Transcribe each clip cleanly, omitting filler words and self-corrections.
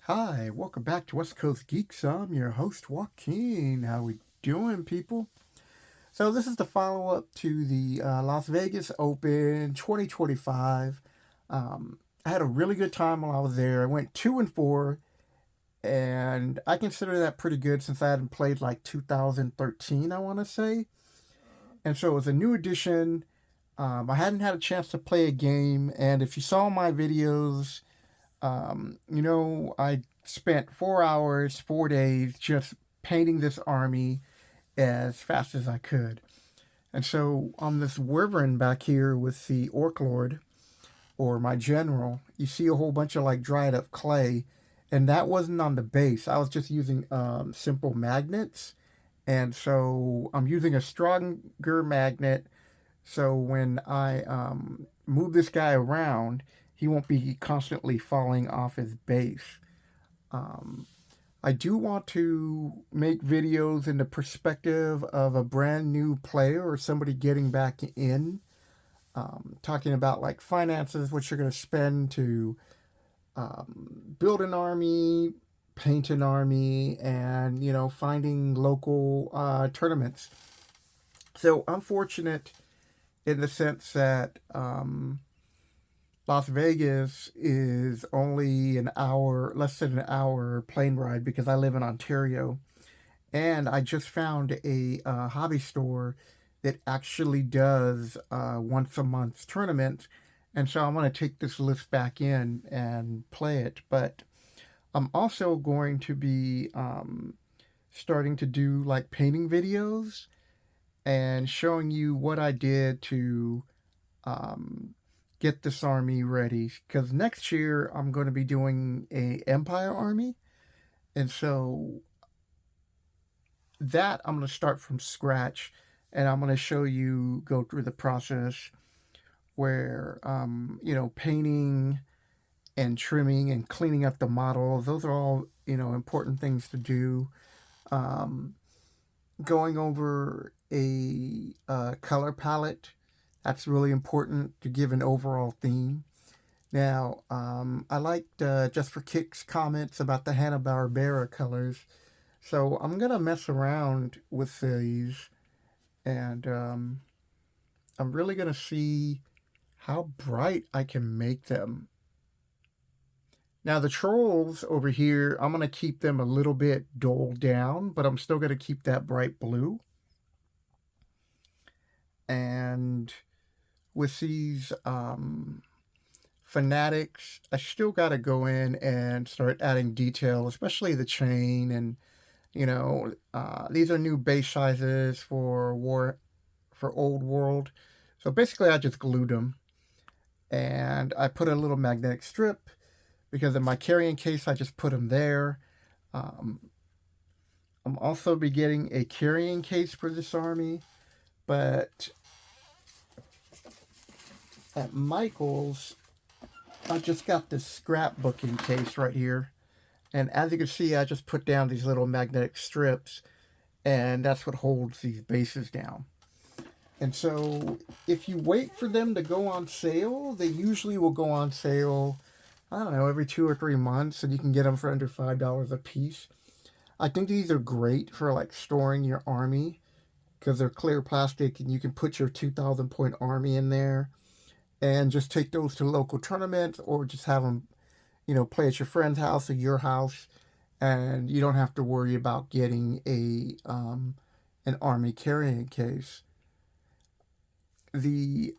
Hi, welcome back to West Coast Geeks. I'm your host, Joaquin. How we doing, people? So this is the follow-up to the Las Vegas Open 2025. I had a really good time while I was there. I went 2-4, and I consider that pretty good since I hadn't played like 2013, I want to say. And so it was a new edition. I hadn't had a chance to play a game, and if you saw my videos, I spent 4 hours, 4 days just painting this army as fast as I could. And so on this wyvern back here with the Orc Lord, or my general, you see a whole bunch of like dried up clay, and that wasn't on the base. I was just using simple magnets, and so I'm using a stronger magnet. So when I move this guy around, he won't be constantly falling off his base. Um, I do want to make videos in the perspective of a brand new player or somebody getting back in, talking about like finances, what you're going to spend to build an army, paint an army, and finding local tournaments. So I'm fortunate in the sense that Las Vegas is only an hour, less than an hour plane ride because I live in Ontario. And I just found a hobby store that actually does once a month tournaments. And so I'm going to take this list back in and play it. But I'm also going to be starting to do like painting videos and showing you what I did to um, get this army ready. Because next year I'm going to be doing a Empire army. And so that I'm going to start from scratch, and I'm going to show you go through the process where painting and trimming and cleaning up the model. Those are all important things to do. um, Going over a color palette, that's really important to give an overall theme. Now, I liked Just for Kicks comments about the Hanna-Barbera colors. So I'm gonna mess around with these, and I'm really gonna see how bright I can make them. Now the trolls over here, I'm gonna keep them a little bit dulled down, but I'm still gonna keep that bright blue. And with these fanatics, I still gotta go in and start adding detail, especially the chain and these are new base sizes for old world. So basically, I just glued them, and I put a little magnetic strip because in my carrying case, I just put them there. Um, I'm also be getting a carrying case for this army, but at Michael's, I just got this scrapbooking case right here, and as you can see, I just put down these little magnetic strips, and that's what holds these bases down. And so if you wait for them to go on sale, they usually will go on sale, I don't know, every 2 or 3 months, and you can get them for under $5 a piece. I think these are great for like storing your army because they're clear plastic and you can put your 2,000 point army in there and just take those to local tournaments or just have them, play at your friend's house or your house, and you don't have to worry about getting an army carrying case. The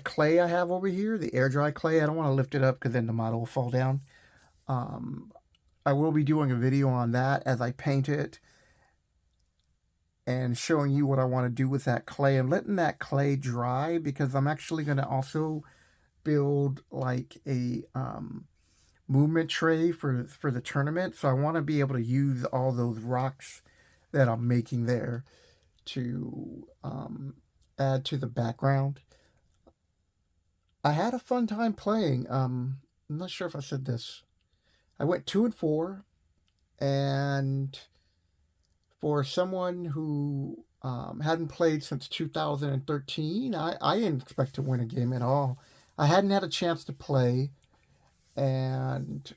clay I have over here, the air dry clay, I don't want to lift it up because then the model will fall down. Um, I will be doing a video on that as I paint it and showing you what I want to do with that clay and letting that clay dry because I'm actually going to also build like a movement tray for the tournament. So I want to be able to use all those rocks that I'm making there to add to the background. I had a fun time playing. I'm not sure if I said this. I went 2-4, and for someone who hadn't played since 2013, I didn't expect to win a game at all. I hadn't had a chance to play, and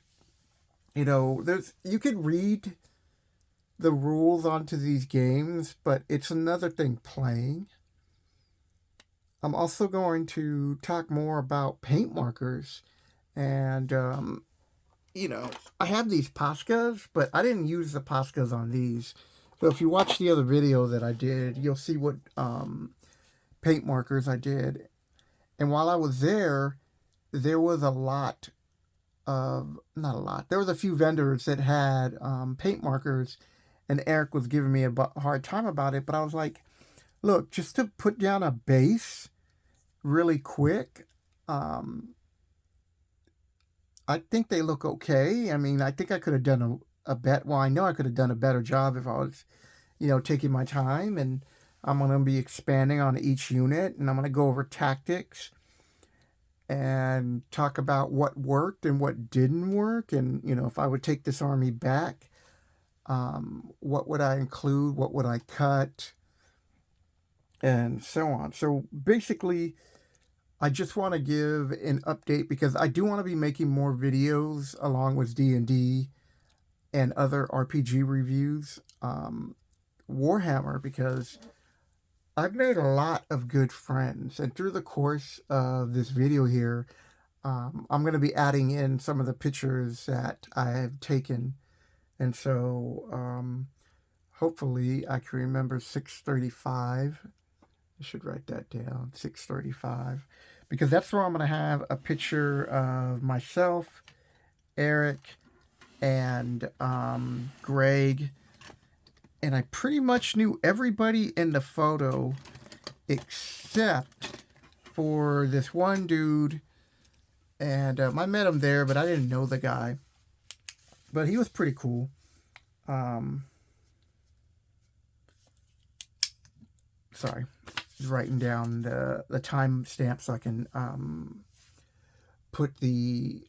There's you could read the rules onto these games, but it's another thing playing. I'm also going to talk more about paint markers. And, I have these Poscas, but I didn't use the Poscas on these. So if you watch the other video that I did, you'll see what paint markers I did. And while I was there was a lot of, not a lot, there was a few vendors that had paint markers, and Eric was giving me a hard time about it. But I was like, look, just to put down a base really quick, um, I think they look okay. I mean, I think I could have done well, I know I could have done a better job if I was, taking my time. And I'm going to be expanding on each unit, and I'm going to go over tactics and talk about what worked and what didn't work. And, if I would take this army back, what would I include? What would I cut? And so on. So basically, I just want to give an update because I do want to be making more videos along with D&D and other RPG reviews. Warhammer, because I've made a lot of good friends, and through the course of this video here, I'm going to be adding in some of the pictures that I have taken, and so hopefully I can remember 635. I should write that down, 635, because that's where I'm going to have a picture of myself, Eric, and Greg. And I pretty much knew everybody in the photo except for this one dude. And I met him there, but I didn't know the guy. But he was pretty cool. Sorry, just writing down the time stamp so I can put the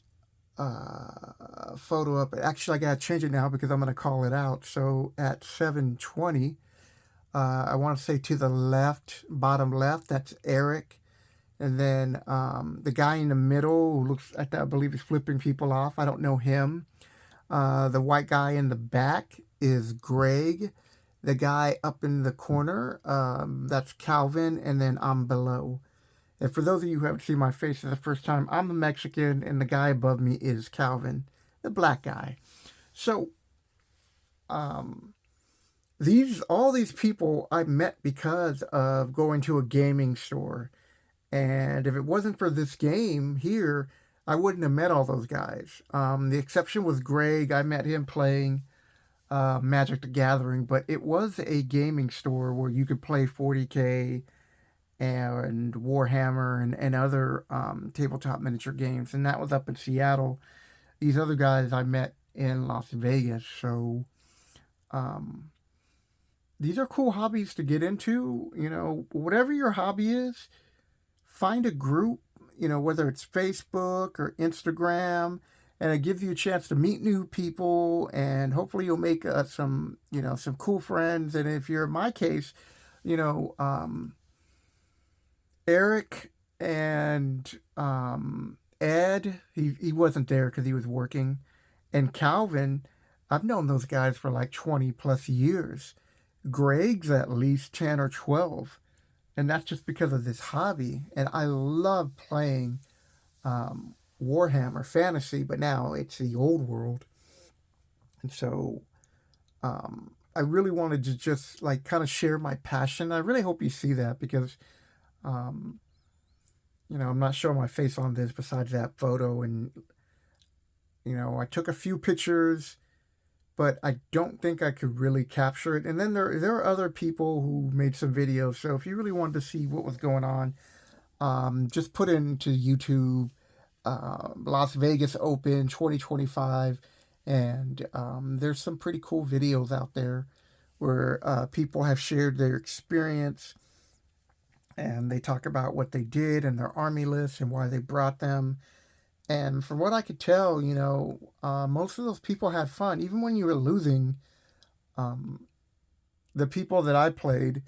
photo up. Actually, I gotta change it now because I'm gonna call it out. So at 7:20, I want to say to the left, bottom left, that's Eric, and then the guy in the middle who looks, I believe, is flipping people off. I don't know him. The white guy in the back is Greg. The guy up in the corner, that's Calvin, and then I'm below. And for those of you who haven't seen my face for the first time, I'm a Mexican, and the guy above me is Calvin, the black guy. So, all these people I met because of going to a gaming store. And if it wasn't for this game here, I wouldn't have met all those guys. The exception was Greg. I met him playing Magic the Gathering, but it was a gaming store where you could play 40K and Warhammer and other tabletop miniature games, and that was up in Seattle. These other guys I met in Las Vegas, so these are cool hobbies to get into. Whatever your hobby is, find a group, whether it's Facebook or Instagram, and it gives you a chance to meet new people, and hopefully you'll make some cool friends. And if you're in my case, Eric and Ed, he wasn't there because he was working, and Calvin, I've known those guys for like 20 plus years. Greg's at least 10 or 12, and that's just because of this hobby. And I love playing Warhammer Fantasy, but now it's the old world. And so I really wanted to just like kind of share my passion. I really hope you see that because, I'm not showing my face on this besides that photo. And, I took a few pictures, but I don't think I could really capture it. And then there are other people who made some videos. So if you really wanted to see what was going on, just put into YouTube Las Vegas Open 2025, and there's some pretty cool videos out there where people have shared their experience, and they talk about what they did and their army lists and why they brought them. And from what I could tell, most of those people had fun, even when you were losing. The people that I played,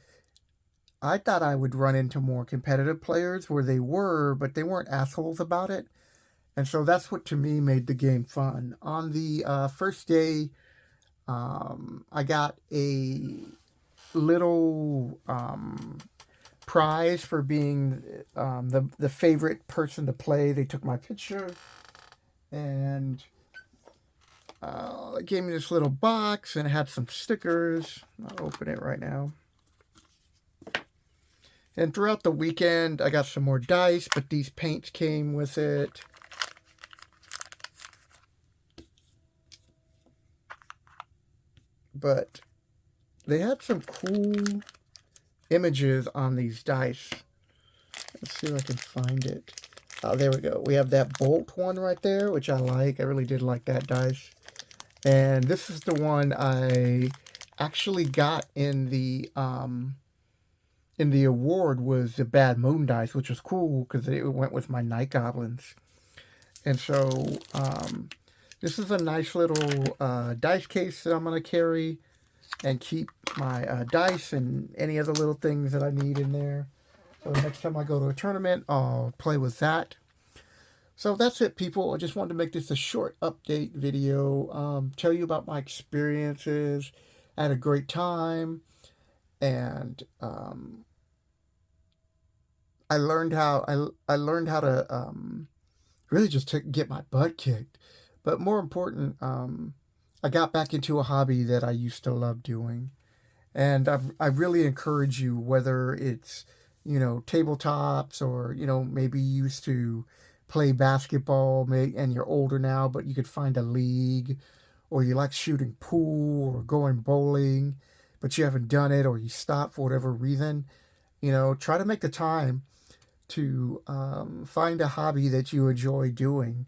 I thought I would run into more competitive players where they were, but they weren't assholes about it. And so that's what to me made the game fun. On the first day, I got a little prize for being the favorite person to play. They took my picture and they gave me this little box and it had some stickers. I'll open it right now. And throughout the weekend, I got some more dice, but these paints came with it. But they had some cool images on these dice. Let's see if I can find it. Oh, there we go. We have that bolt one right there, which I like. I really did like that dice. And this is the one I actually got in the award, was the Bad Moon dice, which was cool because it went with my Night Goblins. And so this is a nice little dice case that I'm going to carry and keep my dice and any other little things that I need in there. So next time I go to a tournament, I'll play with that. So that's it, people. I just wanted to make this a short update video, tell you about my experiences. I had a great time, and I learned how I learned how to really just to get my butt kicked. But more important, I got back into a hobby that I used to love doing. And I really encourage you, whether it's, tabletops, or, maybe you used to play basketball and you're older now, but you could find a league, or you like shooting pool or going bowling, but you haven't done it, or you stopped for whatever reason, try to make the time to find a hobby that you enjoy doing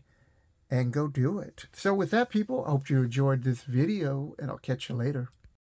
and go do it. So with that, people, I hope you enjoyed this video, and I'll catch you later.